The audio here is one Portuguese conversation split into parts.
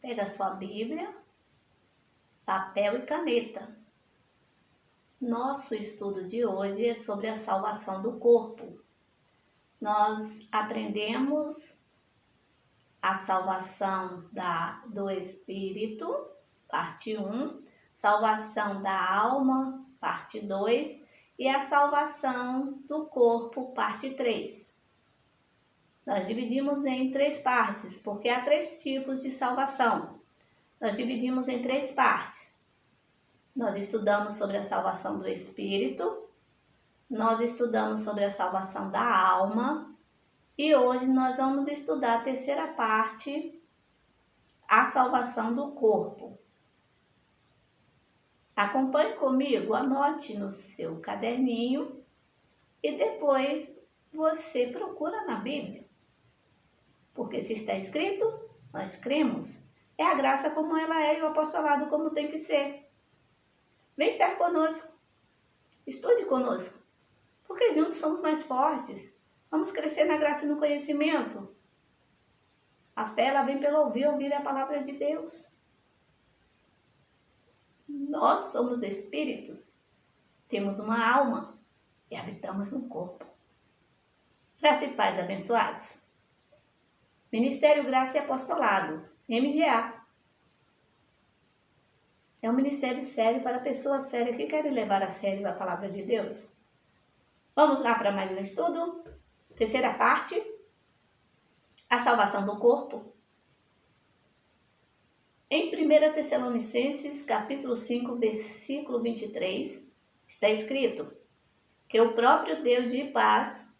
Pega a sua Bíblia, papel e caneta. Nosso estudo de hoje é sobre a salvação do corpo. Nós aprendemos a salvação do espírito, parte 1, salvação da alma, parte 2, e a salvação do corpo, parte 3. Nós dividimos em 3 partes, porque há 3 tipos de salvação. Nós dividimos em 3 partes. Nós estudamos sobre a salvação do espírito, nós estudamos sobre a salvação da alma, e hoje nós vamos estudar a terceira parte, a salvação do corpo. Acompanhe comigo, anote no seu caderninho e depois você procura na Bíblia. Porque se está escrito, nós cremos. É a graça como ela é e o apostolado como tem que ser. Vem estar conosco. Estude conosco. Porque juntos somos mais fortes. Vamos crescer na graça e no conhecimento. A fé ela vem pelo ouvir a palavra de Deus. Nós somos espíritos. Temos uma alma e habitamos no corpo. Graça e paz abençoados. Ministério Graça e Apostolado, MGA. É um ministério sério para pessoas sérias que querem levar a sério a palavra de Deus. Vamos lá para mais um estudo? Terceira parte, a salvação do corpo. Em 1 Tessalonicenses, capítulo 5, versículo 23, está escrito que o próprio Deus de paz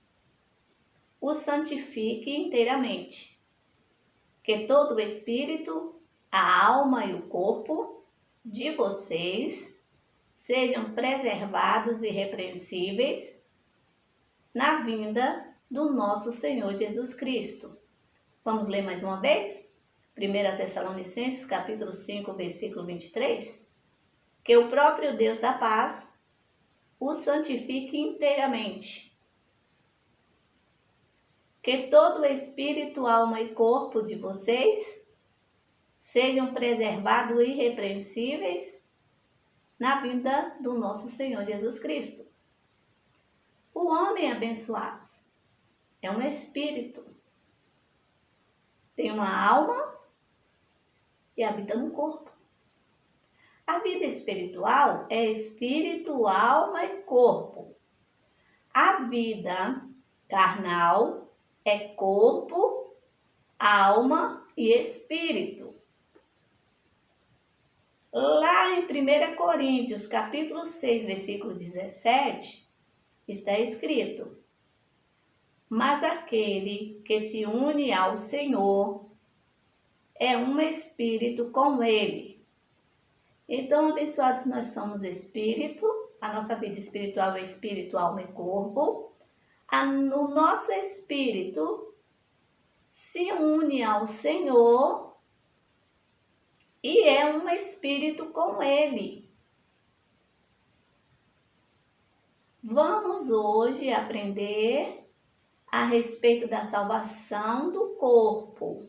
o santifique inteiramente, que todo o espírito, a alma e o corpo de vocês sejam preservados irrepreensíveis na vinda do nosso Senhor Jesus Cristo. Vamos ler mais uma vez? 1 Tessalonicenses, capítulo 5, versículo 23. Que o próprio Deus da paz o santifique inteiramente. Que todo o espírito, alma e corpo de vocês sejam preservados irrepreensíveis na vinda do nosso Senhor Jesus Cristo. O homem abençoado é um espírito. Tem uma alma e habita no corpo. A vida espiritual é espírito, alma e corpo. A vida carnal é corpo, alma e espírito. Lá em 1 Coríntios, capítulo 6, versículo 17, está escrito: mas aquele que se une ao Senhor é um espírito com ele. Então, abençoados, nós somos espírito, a nossa vida espiritual é espírito, alma e corpo. O nosso espírito se une ao Senhor e é um espírito com ele. Vamos hoje aprender a respeito da salvação do corpo.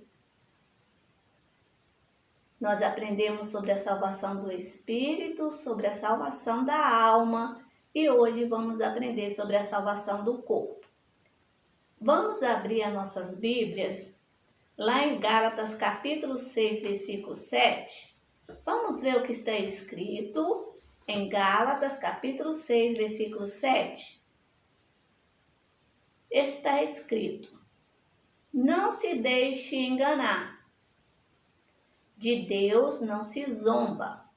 Nós aprendemos sobre a salvação do espírito, sobre a salvação da alma e hoje vamos aprender sobre a salvação do corpo. Vamos abrir as nossas Bíblias lá em Gálatas capítulo 6, versículo 7. Vamos ver o que está escrito em Gálatas capítulo 6, versículo 7. Está escrito: não se deixe enganar. De Deus não se zomba,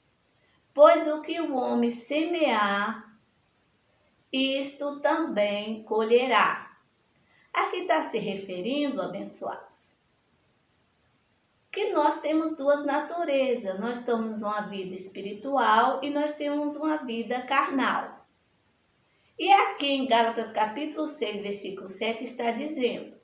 pois o que o homem semear, isto também colherá. Aqui está se referindo, abençoados, que nós temos 2 naturezas. Nós temos uma vida espiritual e nós temos uma vida carnal. E aqui em Gálatas capítulo 6, versículo 7 está dizendo,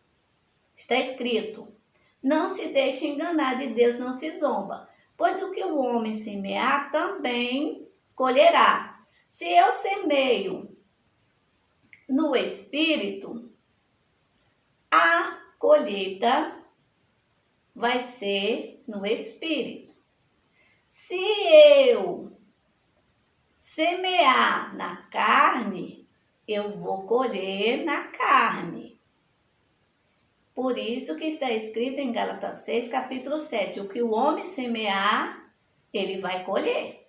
está escrito: não se deixe enganar, de Deus não se zomba, pois o que o homem semear também colherá. Se eu semeio no espírito, a colheita vai ser no espírito. Se eu semear na carne, eu vou colher na carne. Por isso que está escrito em Gálatas 6, capítulo 7, o que o homem semear, ele vai colher.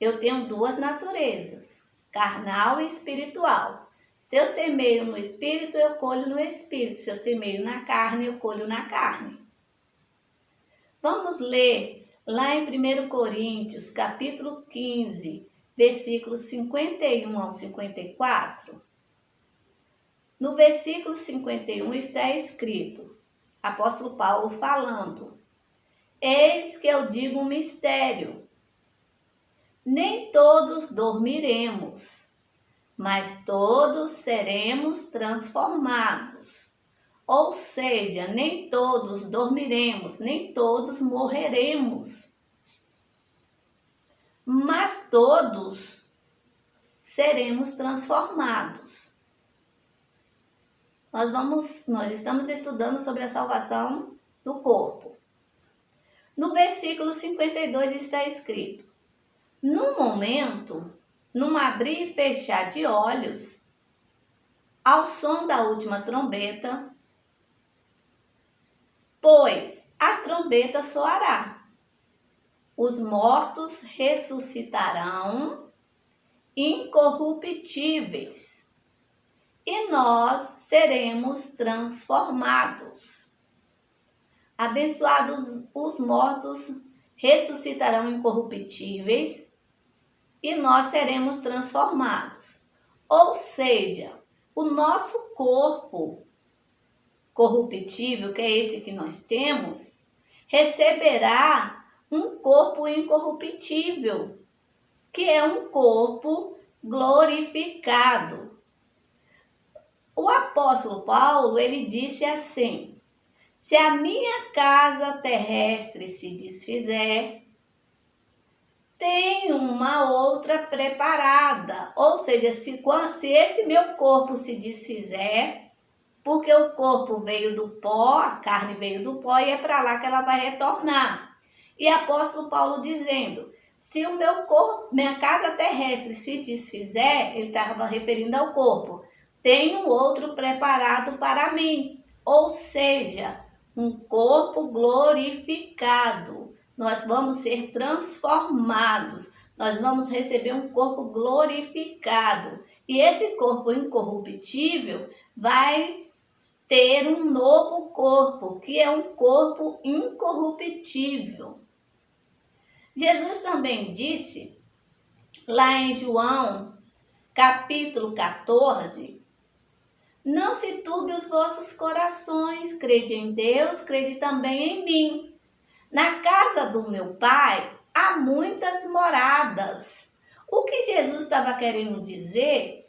Eu tenho duas naturezas, carnal e espiritual. Se eu semeio no espírito, eu colho no espírito. Se eu semeio na carne, eu colho na carne. Vamos ler lá em 1 Coríntios, capítulo 15, versículos 51 ao 54. No versículo 51 está escrito, apóstolo Paulo falando: eis que eu digo um mistério, nem todos dormiremos, mas todos seremos transformados. Ou seja, nem todos dormiremos, nem todos morreremos, mas todos seremos transformados. Nós estamos estudando sobre a salvação do corpo. No versículo 52 está escrito: num momento, num abrir e fechar de olhos, ao som da última trombeta, pois a trombeta soará, os mortos ressuscitarão incorruptíveis, e nós seremos transformados. Abençoados os mortos ressuscitarão incorruptíveis, e nós seremos transformados. Ou seja, o nosso corpo corruptível, que é esse que nós temos, receberá um corpo incorruptível, que é um corpo glorificado. O apóstolo Paulo, ele disse assim: se a minha casa terrestre se desfizer, tem uma outra preparada. Ou seja, se esse meu corpo se desfizer, porque o corpo veio do pó, a carne veio do pó, e é para lá que ela vai retornar. E apóstolo Paulo dizendo: se o meu corpo, minha casa terrestre se desfizer, ele estava referindo ao corpo, tem um outro preparado para mim. Ou seja, um corpo glorificado. Nós vamos ser transformados. Nós vamos receber um corpo glorificado. E esse corpo incorruptível vai ter um novo corpo, que é um corpo incorruptível. Jesus também disse, lá em João, capítulo 14, não se turbe os vossos corações, crede em Deus, crede também em mim. Na casa do meu Pai há muitas moradas. O que Jesus estava querendo dizer,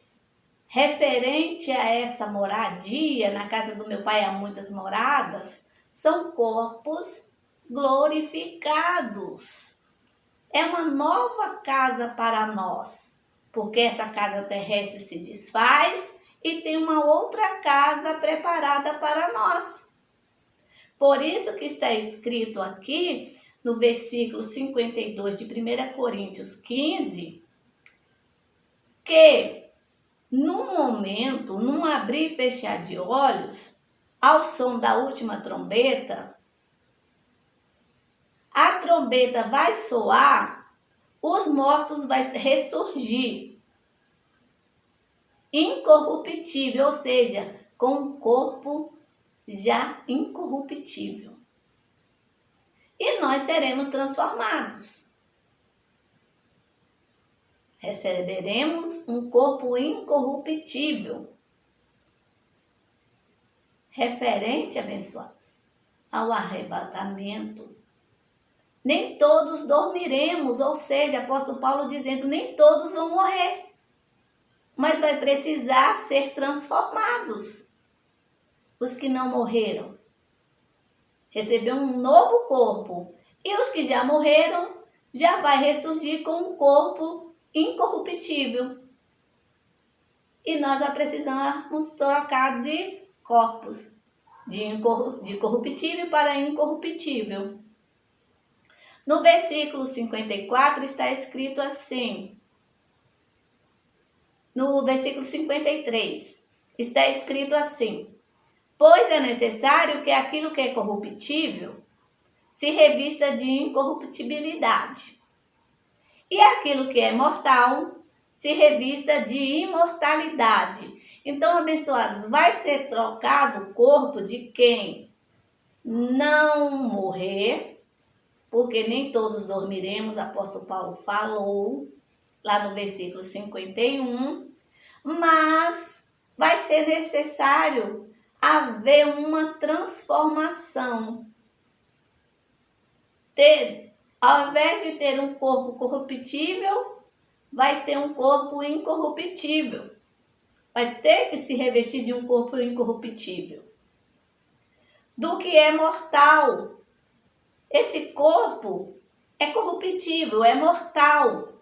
referente a essa moradia, na casa do meu Pai há muitas moradas, são corpos glorificados. É uma nova casa para nós, porque essa casa terrestre se desfaz e tem uma outra casa preparada para nós. Por isso que está escrito aqui no versículo 52 de 1 Coríntios 15, que num momento, num abrir e fechar de olhos, ao som da última trombeta, a trombeta vai soar, os mortos vão ressurgir, incorruptível, ou seja, com um corpo já incorruptível. E nós seremos transformados. Receberemos um corpo incorruptível. Referente, abençoados, ao arrebatamento. Nem todos dormiremos, ou seja, apóstolo Paulo dizendo, nem todos vão morrer. Mas vai precisar ser transformados. Os que não morreram, receber um novo corpo. E os que já morreram, já vai ressurgir com um corpo incorruptível. E nós já precisamos trocar de corpos. de corruptível para incorruptível. No versículo 54 está escrito assim. No versículo 53 está escrito assim: pois é necessário que aquilo que é corruptível se revista de incorruptibilidade, e aquilo que é mortal se revista de imortalidade. Então, abençoados, vai ser trocado o corpo de quem não morrer, porque nem todos dormiremos, o apóstolo Paulo falou lá no versículo 51, mas vai ser necessário haver uma transformação. Ao invés de ter um corpo corruptível, vai ter um corpo incorruptível. Vai ter que se revestir de um corpo incorruptível. Do que é mortal. Esse corpo é corruptível, é mortal.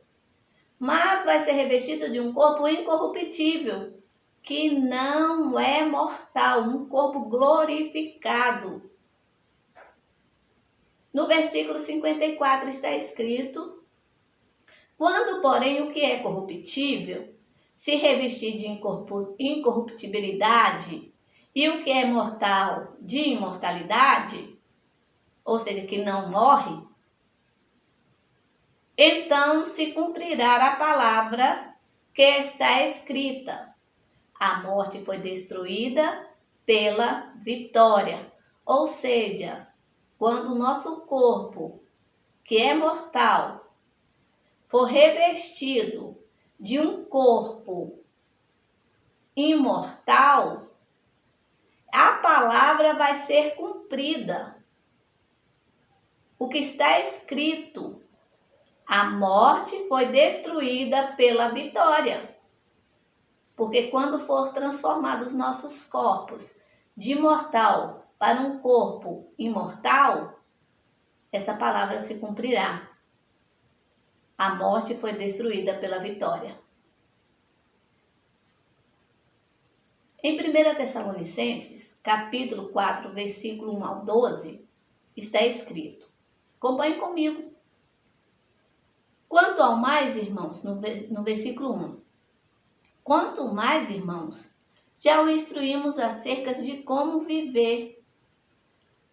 Mas vai ser revestido de um corpo incorruptível, que não é mortal, um corpo glorificado. No versículo 54 está escrito: quando, porém, o que é corruptível se revestir de incorruptibilidade e o que é mortal de imortalidade, ou seja, que não morre, então se cumprirá a palavra que está escrita: a morte foi destruída pela vitória. Ou seja, quando o nosso corpo, que é mortal, for revestido de um corpo imortal, a palavra vai ser cumprida. O que está escrito: a morte foi destruída pela vitória. Porque quando for transformados os nossos corpos de mortal para um corpo imortal, essa palavra se cumprirá. A morte foi destruída pela vitória. Em 1 Tessalonicenses, capítulo 4, versículo 1 ao 12, está escrito. Acompanhe comigo. Quanto ao mais, irmãos, no versículo 1. Quanto mais, irmãos, já o instruímos acerca de como viver,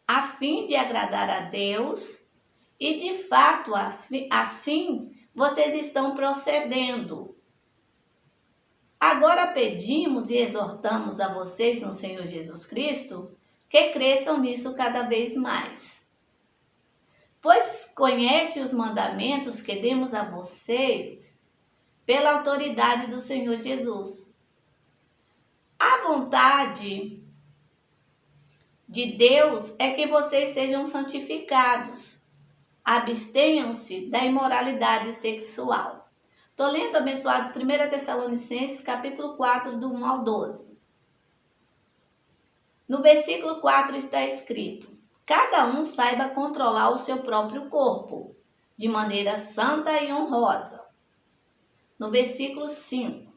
a fim de agradar a Deus, e de fato, assim, vocês estão procedendo. Agora pedimos e exortamos a vocês no Senhor Jesus Cristo que cresçam nisso cada vez mais. Pois conhece os mandamentos que demos a vocês pela autoridade do Senhor Jesus. A vontade de Deus é que vocês sejam santificados. Abstenham-se da imoralidade sexual. Estou lendo, abençoados, 1 Tessalonicenses, capítulo 4, do 1 ao 12. No versículo 4 está escrito: cada um saiba controlar o seu próprio corpo, de maneira santa e honrosa. No versículo 5,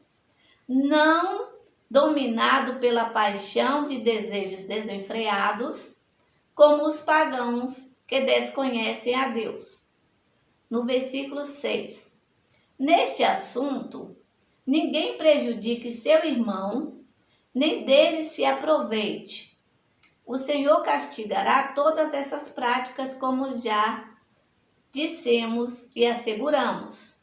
não dominado pela paixão de desejos desenfreados, como os pagãos que desconhecem a Deus. No versículo 6, neste assunto, ninguém prejudique seu irmão, nem dele se aproveite. O Senhor castigará todas essas práticas, como já dissemos e asseguramos.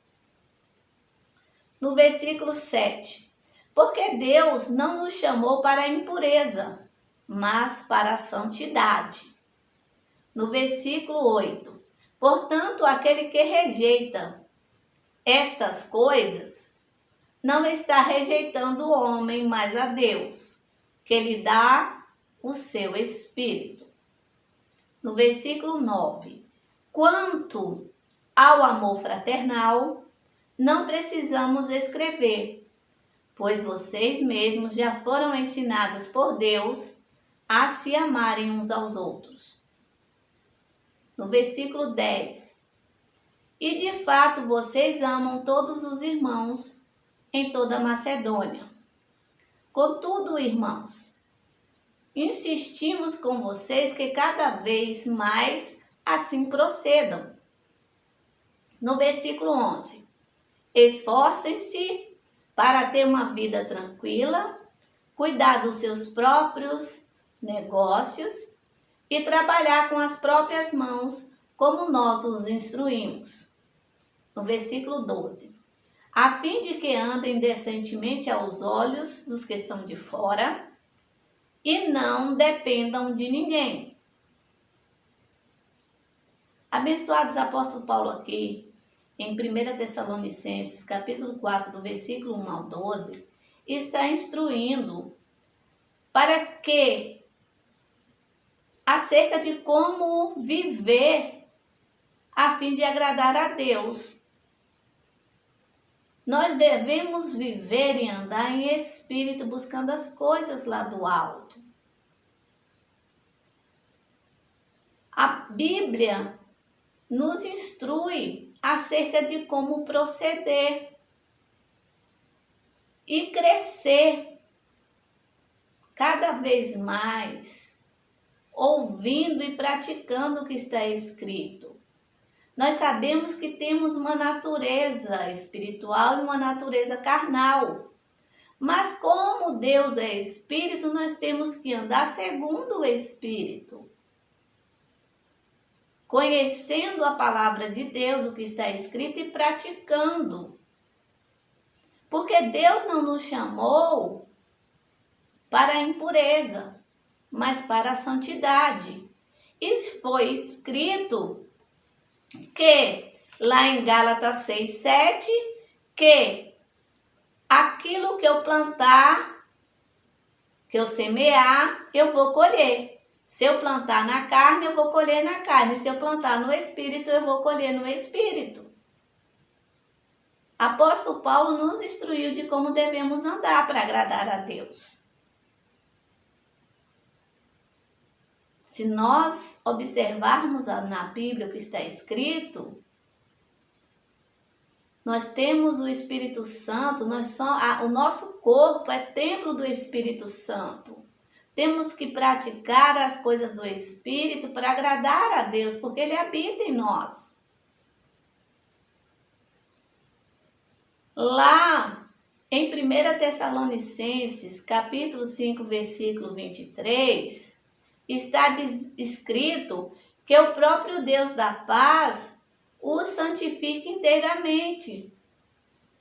No versículo 7, porque Deus não nos chamou para a impureza, mas para a santidade. No versículo 8, portanto, aquele que rejeita estas coisas não está rejeitando o homem, mas a Deus, que lhe dá o seu Espírito. No versículo 9, quanto ao amor fraternal, não precisamos escrever, pois vocês mesmos já foram ensinados por Deus a se amarem uns aos outros. No versículo 10, e de fato vocês amam todos os irmãos em toda a Macedônia. Contudo, irmãos, insistimos com vocês que cada vez mais assim procedam. No versículo 11: esforcem-se para ter uma vida tranquila, cuidar dos seus próprios negócios e trabalhar com as próprias mãos, como nós os instruímos. No versículo 12: a fim de que andem decentemente aos olhos dos que são de fora e não dependam de ninguém. Abençoados, apóstolo Paulo aqui, em 1 Tessalonicenses, capítulo 4, do versículo 1 ao 12, está instruindo para que, acerca de como viver a fim de agradar a Deus. Nós devemos viver e andar em espírito, buscando as coisas lá do alto. A Bíblia nos instrui acerca de como proceder e crescer cada vez mais, ouvindo e praticando o que está escrito. Nós sabemos que temos uma natureza espiritual e uma natureza carnal. Mas como Deus é espírito, nós temos que andar segundo o espírito. Conhecendo a palavra de Deus, o que está escrito, e praticando. Porque Deus não nos chamou para a impureza, mas para a santidade. E foi escrito que, lá em Gálatas 6:7, que aquilo que eu plantar, que eu semear, eu vou colher. Se eu plantar na carne, eu vou colher na carne. Se eu plantar no espírito, eu vou colher no espírito. Apóstolo Paulo nos instruiu de como devemos andar para agradar a Deus. Se nós observarmos na Bíblia o que está escrito, nós temos o Espírito Santo, o nosso corpo é templo do Espírito Santo. Temos que praticar as coisas do Espírito para agradar a Deus, porque Ele habita em nós. Lá em 1 Tessalonicenses, capítulo 5, versículo 23, está escrito que o próprio Deus da paz os santifica inteiramente.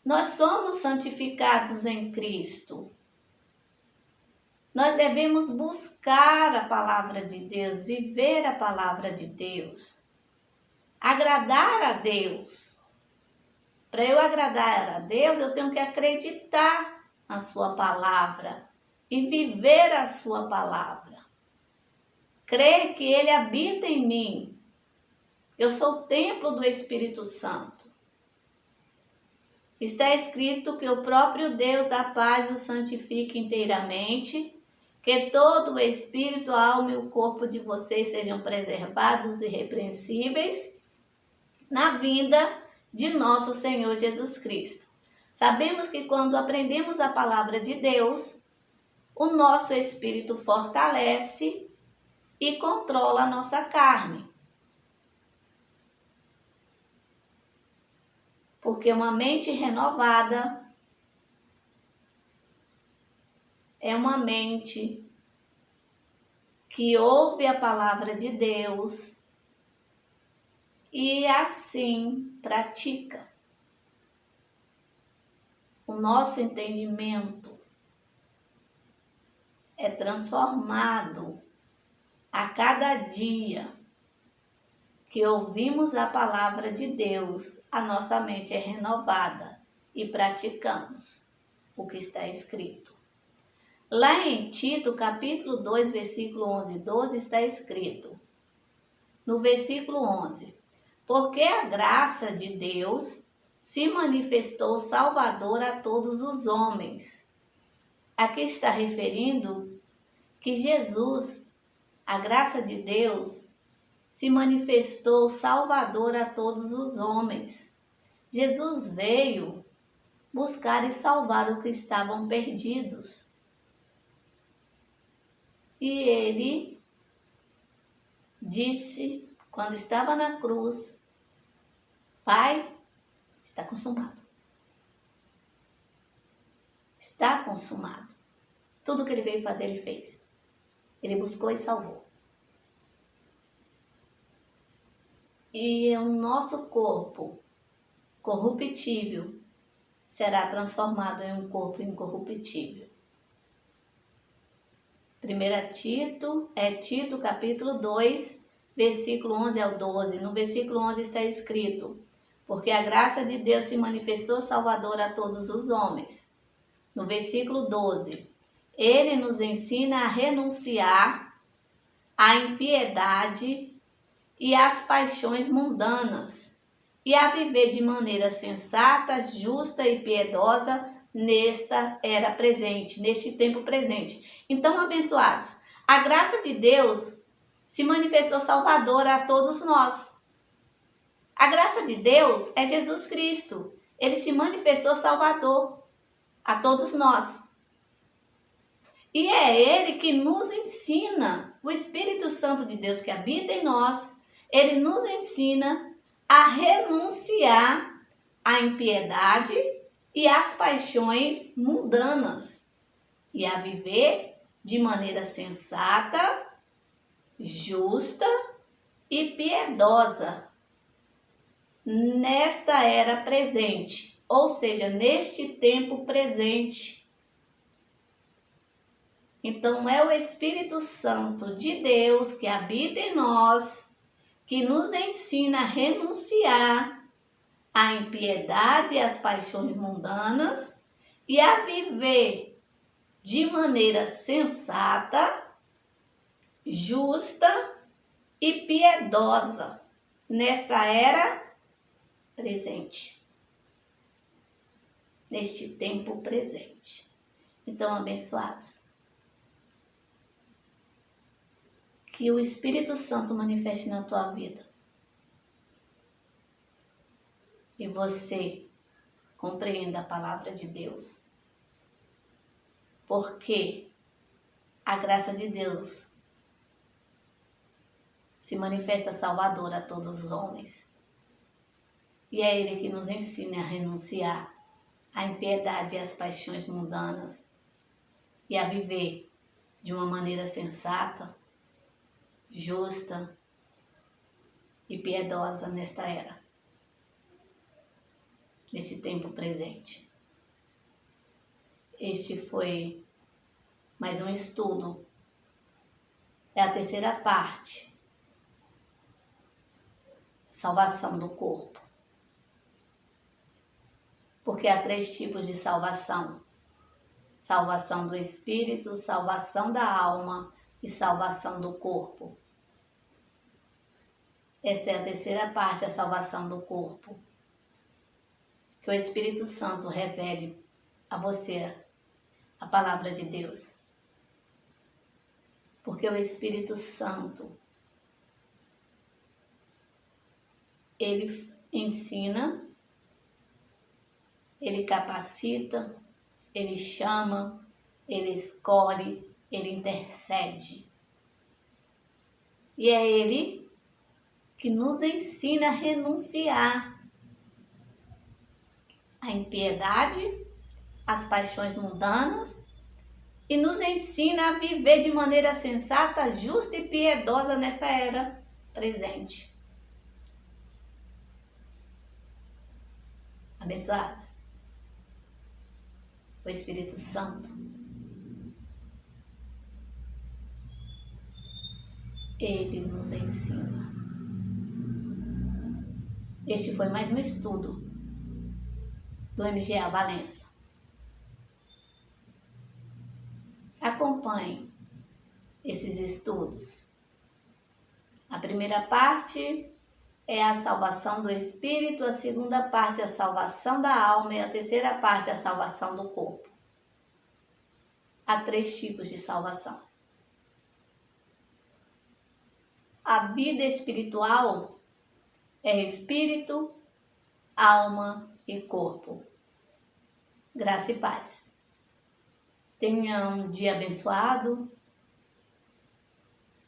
Nós somos santificados em Cristo. Nós devemos buscar a palavra de Deus, viver a palavra de Deus, agradar a Deus. Para eu agradar a Deus, eu tenho que acreditar na sua palavra e viver a sua palavra. Crer que Ele habita em mim. Eu sou o templo do Espírito Santo. Está escrito que o próprio Deus da paz os santifique inteiramente, que todo o espírito, a alma e o corpo de vocês sejam preservados e irrepreensíveis na vinda de nosso Senhor Jesus Cristo. Sabemos que quando aprendemos a palavra de Deus, o nosso espírito fortalece e controla a nossa carne. Porque uma mente renovada é uma mente que ouve a palavra de Deus e assim pratica. O nosso entendimento é transformado a cada dia que ouvimos a palavra de Deus, a nossa mente é renovada e praticamos o que está escrito. Lá em Tito, capítulo 2, versículo 11 e 12, está escrito, no versículo 11, porque a graça de Deus se manifestou salvadora a todos os homens. Aqui está referindo que Jesus, a graça de Deus, se manifestou salvador a todos os homens. Jesus veio buscar e salvar os que estavam perdidos. E ele disse, quando estava na cruz, Pai, está consumado. Está consumado. Tudo que ele veio fazer, ele fez. Ele buscou e salvou. E o nosso corpo corruptível será transformado em um corpo incorruptível. 1 Tito, capítulo 2, versículo 11 ao 12. No versículo 11 está escrito: porque a graça de Deus se manifestou salvadora a todos os homens. No versículo 12, ele nos ensina a renunciar à impiedade e às paixões mundanas e a viver de maneira sensata, justa e piedosa nesta era presente, neste tempo presente. Então, abençoados, a graça de Deus se manifestou salvadora a todos nós. A graça de Deus é Jesus Cristo. Ele se manifestou salvador a todos nós. E é Ele que nos ensina, o Espírito Santo de Deus que habita em nós, Ele nos ensina a renunciar à impiedade e às paixões mundanas e a viver de maneira sensata, justa e piedosa nesta era presente, ou seja, neste tempo presente. Então é o Espírito Santo de Deus que habita em nós, que nos ensina a renunciar à impiedade e às paixões mundanas e a viver de maneira sensata, justa e piedosa nesta era presente, neste tempo presente. Então, abençoados, que o Espírito Santo manifeste na tua vida e você compreenda a palavra de Deus, porque a graça de Deus se manifesta salvadora a todos os homens e é Ele que nos ensina a renunciar à impiedade e às paixões mundanas e a viver de uma maneira sensata, justa e piedosa nesta era, nesse tempo presente. Este foi mais um estudo, é a terceira parte, salvação do corpo. Porque há 3 tipos de salvação: salvação do espírito, salvação da alma e salvação do corpo. Esta é a terceira parte, a salvação do corpo. Que o Espírito Santo revele a você a palavra de Deus. Porque o Espírito Santo, ele ensina, ele capacita, ele chama, ele escolhe, ele intercede. E é ele que nos ensina a renunciar à impiedade, às paixões mundanas e nos ensina a viver de maneira sensata, justa e piedosa nesta era presente. Abençoados, o Espírito Santo, ele nos ensina. Este foi mais um estudo do MGA Valença. Acompanhe esses estudos. A primeira parte é a salvação do espírito, a segunda parte é a salvação da alma e a terceira parte é a salvação do corpo. Há 3 tipos de salvação. A vida espiritual é espírito, alma e corpo. Graça e paz. Tenha um dia abençoado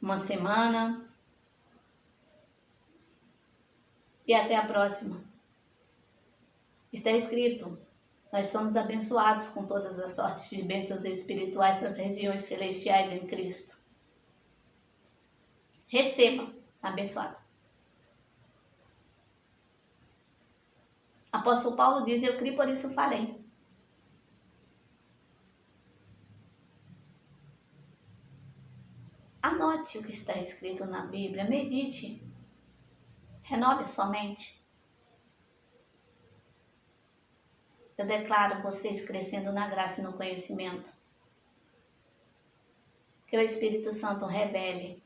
uma semana. E até a próxima. Está escrito: nós somos abençoados com todas as sortes de bênçãos espirituais nas regiões celestiais em Cristo. Receba, abençoado. Apóstolo Paulo diz: eu criei, por isso falei. Anote o que está escrito na Bíblia, medite, renove a sua mente. Eu declaro vocês crescendo na graça e no conhecimento. Que o Espírito Santo revele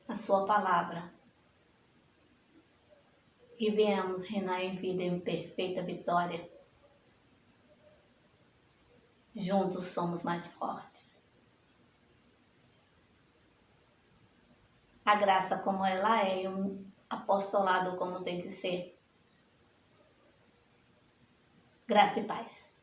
a sua palavra e venhamos reinar em vida em perfeita vitória. Juntos somos mais fortes. A graça como ela é e o apostolado como tem que ser. Graça e paz.